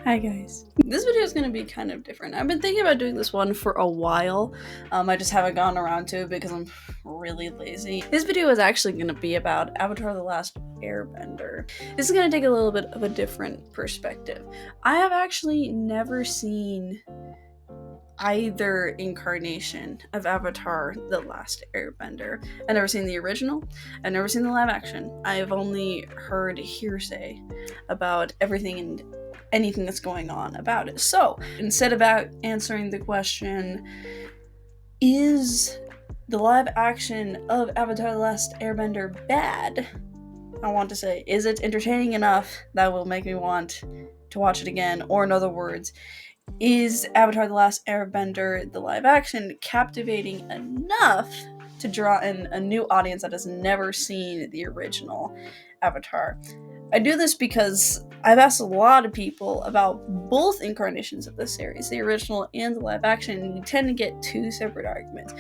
Hi guys. This video is going to be kind of different. I've been thinking about doing this one for a while. I just haven't gotten around to it because I'm really lazy. This video is actually going to be about Avatar: The Last AirBender. This is going to take a little bit of a different perspective. I have actually never seen either incarnation of Avatar: The Last Airbender. I've never seen the original. I've never seen the live action. I've only heard hearsay about everything and anything that's going on about it. So instead of answering the question, is the live action of Avatar: The Last Airbender bad? I want to say, is it entertaining enough that will make me want to watch it again? Or in other words, is Avatar: The Last Airbender, the live action, captivating enough to draw in a new audience that has never seen the original Avatar? I do this because I've asked a lot of people about both incarnations of the series, the original and the live action, and you tend to get two separate arguments.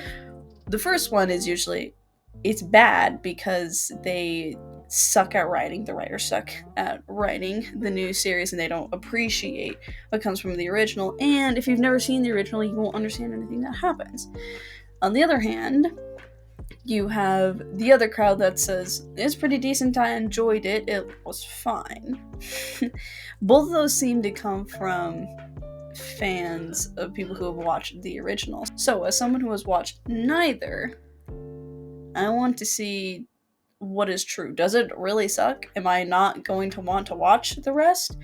The first one is usually it's bad because they suck at writing, the writers suck at writing the new series and they don't appreciate what comes from the original, and if you've never seen the original, you won't understand anything that happens. On the other hand, you have the other crowd that says, it's pretty decent, I enjoyed it, it was fine. Both of those seem to come from fans of people who have watched the original. So, as someone who has watched neither, I want to see what is true. Does it really suck? Am I not going to want to watch the rest?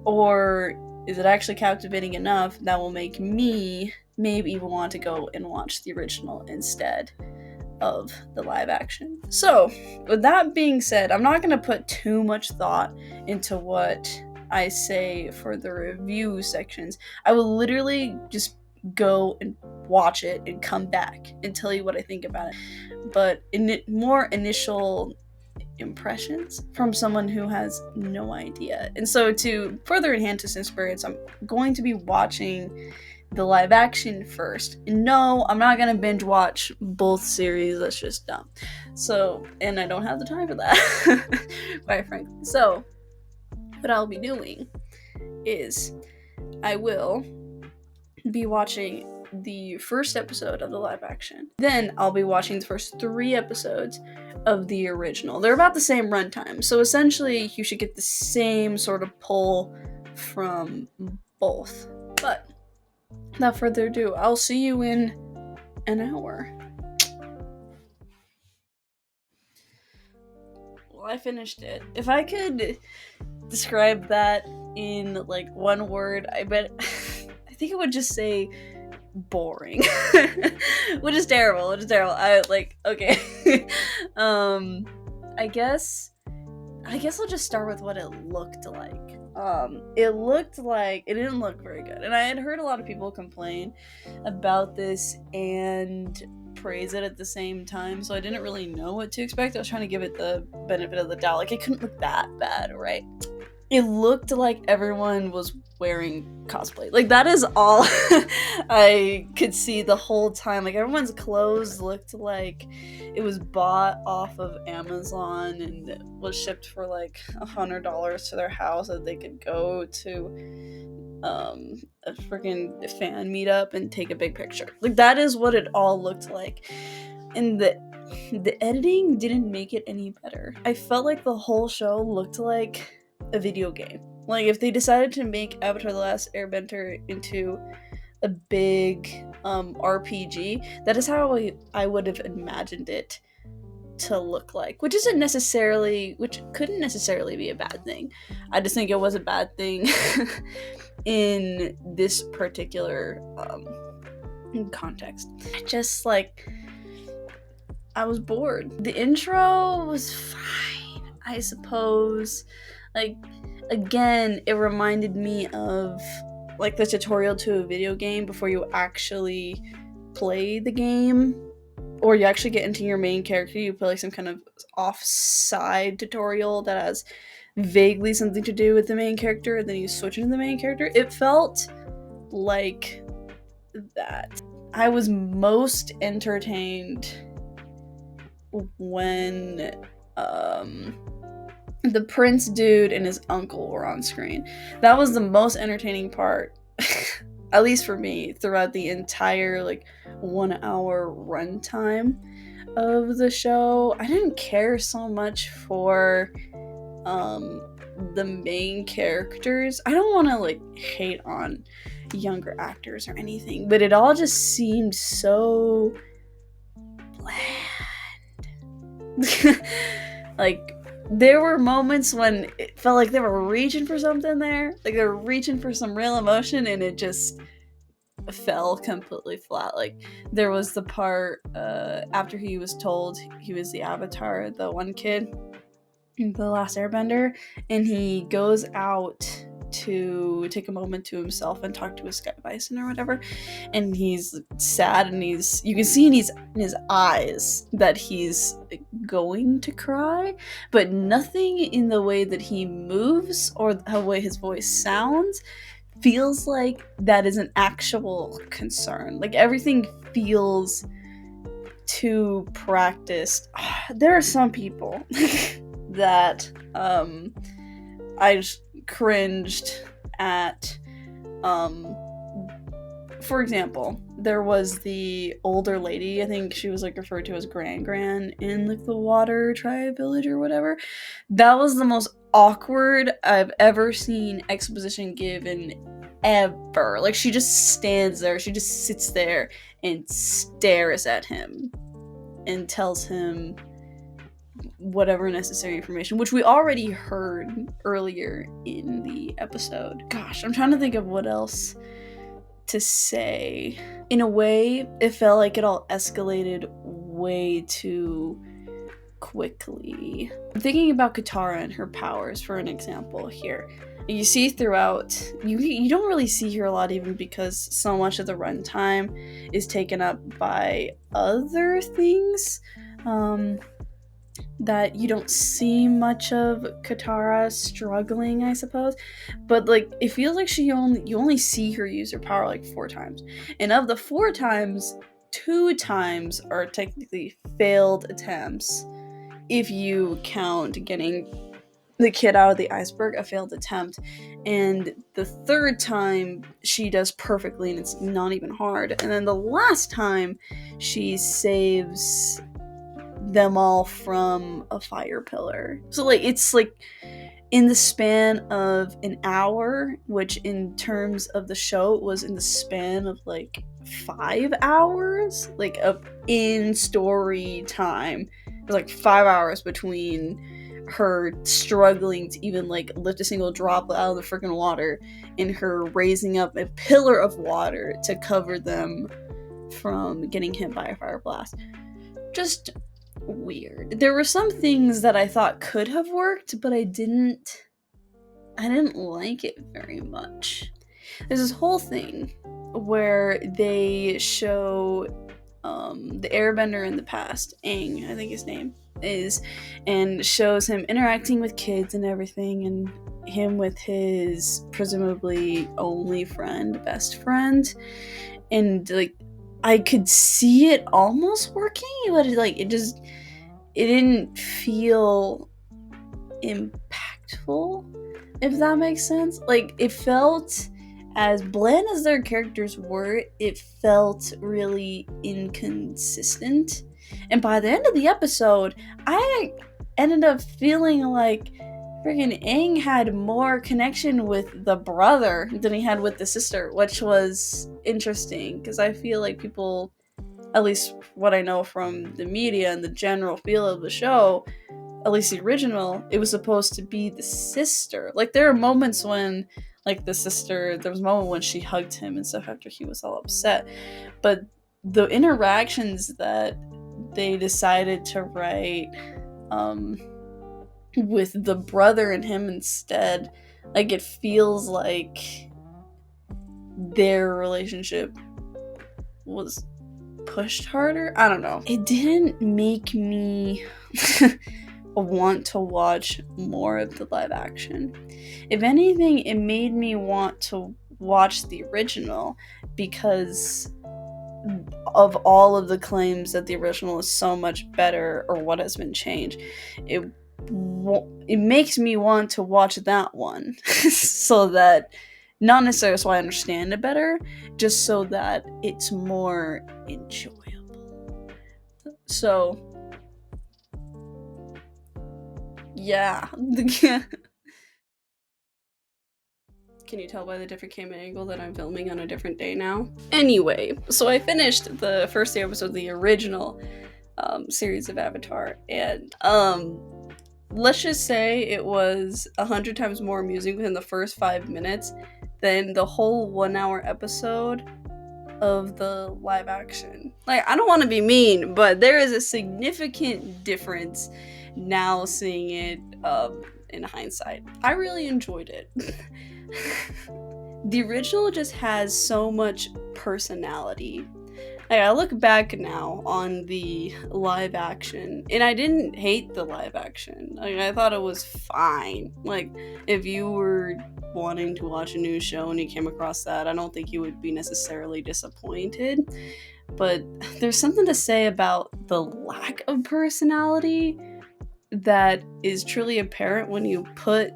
Or is it actually captivating enough that will make me maybe even want to go and watch the original instead of the live action? So, with that being said, I'm not going to put too much thought into what I say for the review sections. I will literally just go and watch it and come back and tell you what I think about it. But more initial impressions from someone who has no idea. And so to further enhance this experience, I'm going to be watching the live action first. And no, I'm not gonna binge watch both series, that's just dumb. So, and I don't have the time for that, quite frankly. So, what I'll be doing is I will be watching the first episode of the live action. Then I'll be watching the first 3 episodes of the original. They're about the same runtime, so essentially you should get the same sort of pull from both. But without further ado, I'll see you in an hour. Well, I finished it. If I could describe that in like one word, I bet I think it would just say boring. which is terrible. I like, okay. I guess I'll just start with what it looked like. It didn't look very good, and I had heard a lot of people complain about this and praise it at the same time, so I didn't really know what to expect. I was trying to give it the benefit of the doubt. Like, it couldn't look that bad, right? It looked like everyone was wearing cosplay. Like, that is all I could see the whole time. Like, everyone's clothes looked like it was bought off of Amazon and was shipped for like $100 to their house that they could go to a freaking fan meetup and take a big picture. Like, that is what it all looked like. And the editing didn't make it any better. I felt like the whole show looked like a video game. Like, if they decided to make Avatar: The Last Airbender into a big RPG, that is how I would have imagined it to look like, which couldn't necessarily be a bad thing. I just think it was a bad thing in this particular context. Just like, I was bored. The intro was fine, I suppose. Like, again, it reminded me of like the tutorial to a video game before you actually play the game, or you actually get into your main character. You play like some kind of offside tutorial that has vaguely something to do with the main character, and then you switch into the main character. It felt like that. I was most entertained when the prince dude and his uncle were on screen. That was the most entertaining part, at least for me, throughout the entire 1 hour runtime of the show. I didn't care so much for the main characters. I don't want to hate on younger actors or anything, but it all just seemed so bland. There were moments when it felt like they were reaching for something there, they were reaching for some real emotion, and it just fell completely flat. There was the part after he was told he was the Avatar, the one kid, the Last Airbender, and he goes out to take a moment to himself and talk to his sky bison or whatever, and he's sad, and you can see in his eyes that he's going to cry, but nothing in the way that he moves or the way his voice sounds feels like that is an actual concern. Everything feels too practiced. There are some people that I just cringed at. For example, there was the older lady, I think she was referred to as Gran in the Water Tribe Village or whatever. That was the most awkward I've ever seen exposition given ever. She just stands there, she just sits there and stares at him and tells him whatever necessary information, which we already heard earlier in the episode. Gosh, I'm trying to think of what else to say. In a way, it felt like it all escalated way too quickly. I'm thinking about Katara and her powers for an example here. You see throughout, you don't really see her a lot, even because so much of the runtime is taken up by other things that you don't see much of Katara struggling, I suppose. But it feels like you only see her use her power 4 times, and of the 4 times, 2 times are technically failed attempts. If you count getting the kid out of the iceberg a failed attempt, and the 3rd time she does perfectly and it's not even hard, and then the last time she saves them all from a fire pillar. So it's in the span of an hour, which in terms of the show was in the span of 5 hours of in story time. It was 5 hours between her struggling to even lift a single droplet out of the freaking water and her raising up a pillar of water to cover them from getting hit by a fire blast. Just weird. There were some things that I thought could have worked, but I didn't like it very much. There's this whole thing where they show the airbender in the past, Aang, I think his name is, and shows him interacting with kids and everything, and him with his presumably only best friend, and I could see it almost working, but it didn't feel impactful, if that makes sense. It felt, as bland as their characters were, it felt really inconsistent. And by the end of the episode, I ended up feeling like freaking Aang had more connection with the brother than he had with the sister, which was interesting, because I feel like people, at least what I know from the media and the general feel of the show, at least the original, it was supposed to be the sister. There are moments when the sister, there was a moment when she hugged him and stuff after he was all upset, but the interactions that they decided to write with the brother and him instead, it feels like their relationship was pushed harder. I don't know. It didn't make me want to watch more of the live action. If anything, it made me want to watch the original, because of all of the claims that the original is so much better, or what has been changed. It it makes me want to watch that one so that, not necessarily so I understand it better, just so that it's more enjoyable. So yeah. Can you tell by the different camera angle that I'm filming on a different day now? Anyway, so I finished the first episode of the original series of Avatar, and let's just say it was 100 times more amusing within the first 5 minutes than the whole 1 hour episode of the live action. Like, I don't want to be mean, but there is a significant difference now seeing it in hindsight. I really enjoyed it. The original just has so much personality. Like, I look back now on the live action, and I didn't hate the live action. Like, I thought it was fine. Like, if you were wanting to watch a new show and you came across that, I don't think you would be necessarily disappointed. But there's something to say about the lack of personality that is truly apparent when you put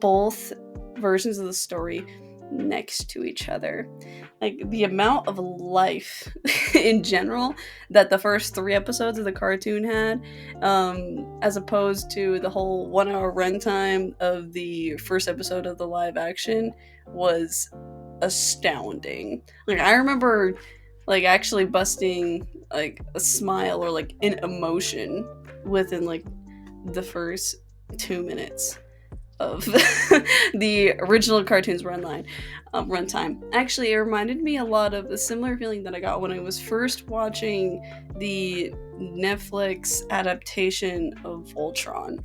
both versions of the story next to each other. Like, the amount of life in general that the first 3 episodes of the cartoon had, as opposed to the whole 1 hour runtime of the first episode of the live action, was astounding. Like, I remember like actually busting like a smile or like an emotion within like the first 2 minutes of the original cartoon's runtime. Actually, it reminded me a lot of a similar feeling that I got when I was first watching the Netflix adaptation of Voltron.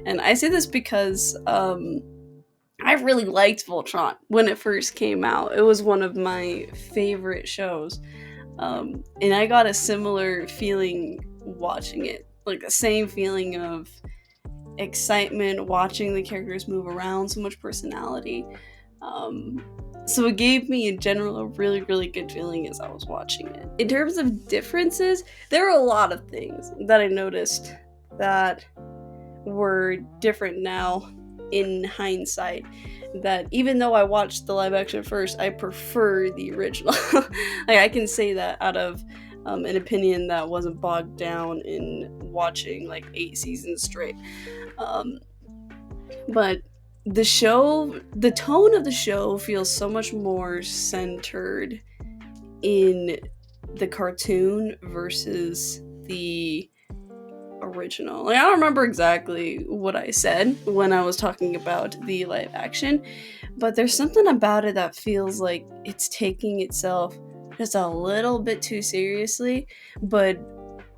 And I say this because I really liked Voltron when it first came out. It was one of my favorite shows. And I got a similar feeling watching it. Like the same feeling of excitement watching the characters move around, so much personality. So it gave me in general a really, really good feeling as I was watching it. In terms of differences, there are a lot of things that I noticed that were different now in hindsight, that even though I watched the live action first, I prefer the original. Like, I can say that out of an opinion that wasn't bogged down in watching like 8 seasons straight. But the tone of the show feels so much more centered in the cartoon versus the original. Like, I don't remember exactly what I said when I was talking about the live action, but there's something about it that feels like it's taking itself just a little bit too seriously, but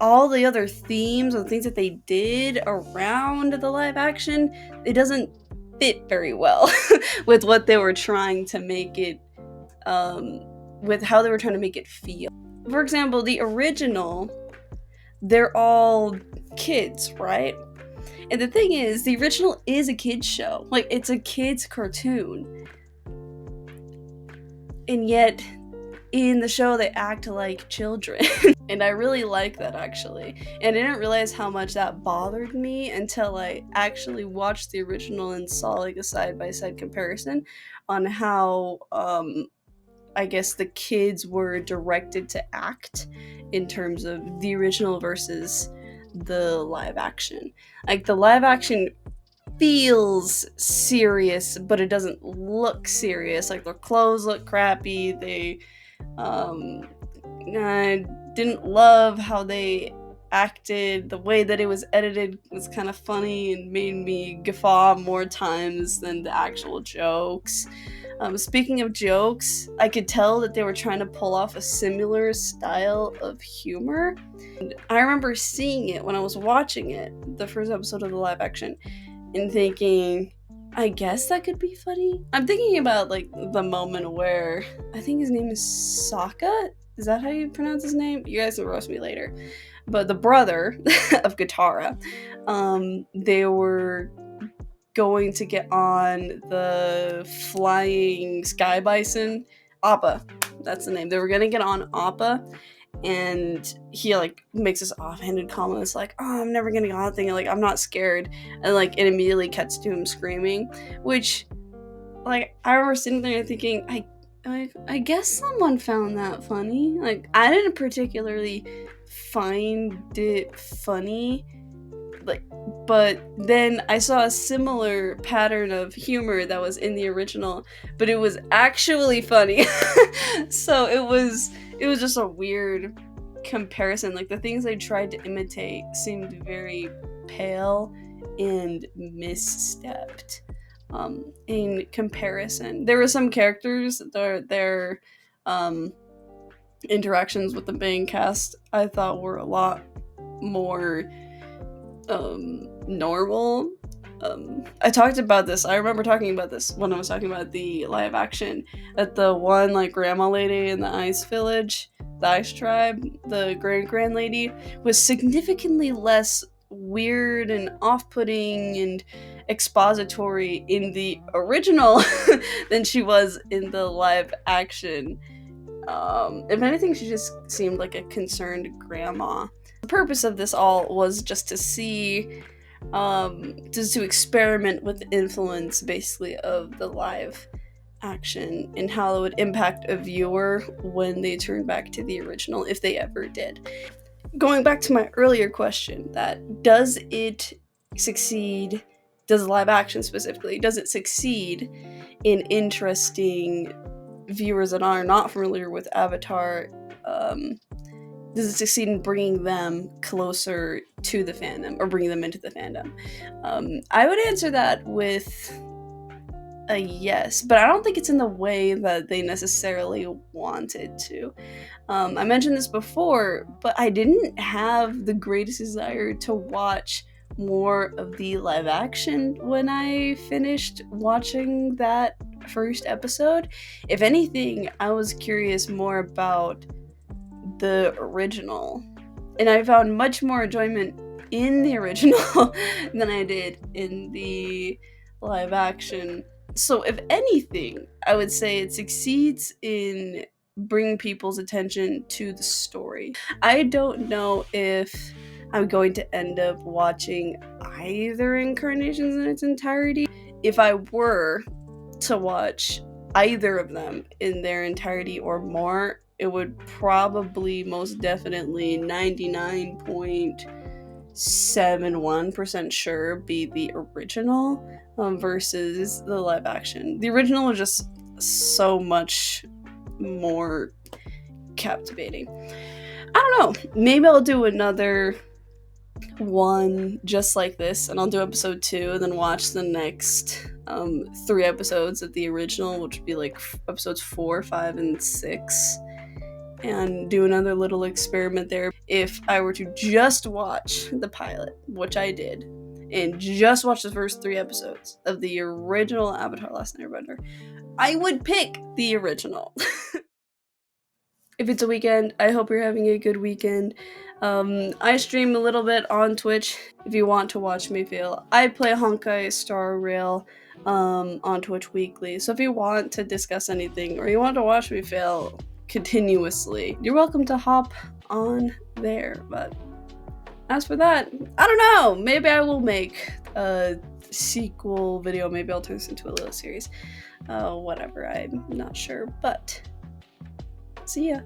all the other themes and things that they did around the live action, it doesn't fit very well with what they were trying to make it, with how they were trying to make it feel. For example, the original, they're all kids, right? And the thing is, the original is a kid's show. Like, it's a kid's cartoon. And yet, in the show, they act like children. And I really like that, actually. And I didn't realize how much that bothered me until I actually watched the original and saw like a side-by-side comparison on how, I guess, the kids were directed to act in terms of the original versus the live action. Like, the live action feels serious, but it doesn't look serious. Like, their clothes look crappy. I didn't love how they acted. The way that it was edited was kind of funny and made me guffaw more times than the actual jokes. Speaking of jokes, I could tell that they were trying to pull off a similar style of humor. And I remember seeing it when I was watching it, the first episode of the live action, and thinking, I guess that could be funny. I'm thinking about like the moment where I think his name is Sokka. Is that how you pronounce his name? You guys can roast me later. But the brother of Katara, they were going to get on the flying sky bison. Appa, that's the name. They were going to get on Appa, and he like makes this offhanded comment. It's like, oh, I'm never gonna go out thing, like I'm not scared, and like it immediately cuts to him screaming, which like I remember sitting there thinking, I guess someone found that funny. Like I didn't particularly find it funny, like, but then I saw a similar pattern of humor that was in the original, but it was actually funny. So it was just a weird comparison. Like the things they tried to imitate seemed very pale and misstepped. In comparison, there were some characters, their interactions with the main cast I thought were a lot more normal. I talked about this. I remember talking about this when I was talking about the live action, that the one like grandma lady in the ice village, the ice tribe, the grand lady, was significantly less weird and off-putting and expository in the original than she was in the live action. If anything, she just seemed like a concerned grandma. The purpose of this all was just to see, just to experiment with the influence, basically, of the live action and how it would impact a viewer when they turn back to the original, if they ever did. Going back to my earlier question, that does it succeed, does live action specifically, does it succeed in interesting viewers that are not familiar with Avatar? Does it succeed in bringing them closer to the fandom, or bringing them into the fandom? I would answer that with a yes, but I don't think it's in the way that they necessarily wanted to. I mentioned this before, but I didn't have the greatest desire to watch more of the live action when I finished watching that first episode. If anything, I was curious more about the original, and I found much more enjoyment in the original than I did in the live action. So if anything, I would say it succeeds in bringing people's attention to the story. I don't know if I'm going to end up watching either incarnations in its entirety. If I were to watch either of them in their entirety or more, it would probably most definitely 99.71% sure be the original, versus the live action. The original was just so much more captivating. I don't know, maybe I'll do another one just like this, and I'll do episode 2 and then watch the next 3 episodes of the original, which would be like episodes 4, 5, and 6, and do another little experiment there. If I were to just watch the pilot, which I did, and just watch the first 3 episodes of the original Avatar Last AirBender, I would pick the original. If it's a weekend, I hope you're having a good weekend. I stream a little bit on Twitch if you want to watch me fail. I play Honkai Star Rail on Twitch weekly, so if you want to discuss anything or you want to watch me fail continuously, you're welcome to hop on there. But as for that, I don't know, maybe I will make a sequel video, maybe I'll turn this into a little series, whatever, I'm not sure, but see ya.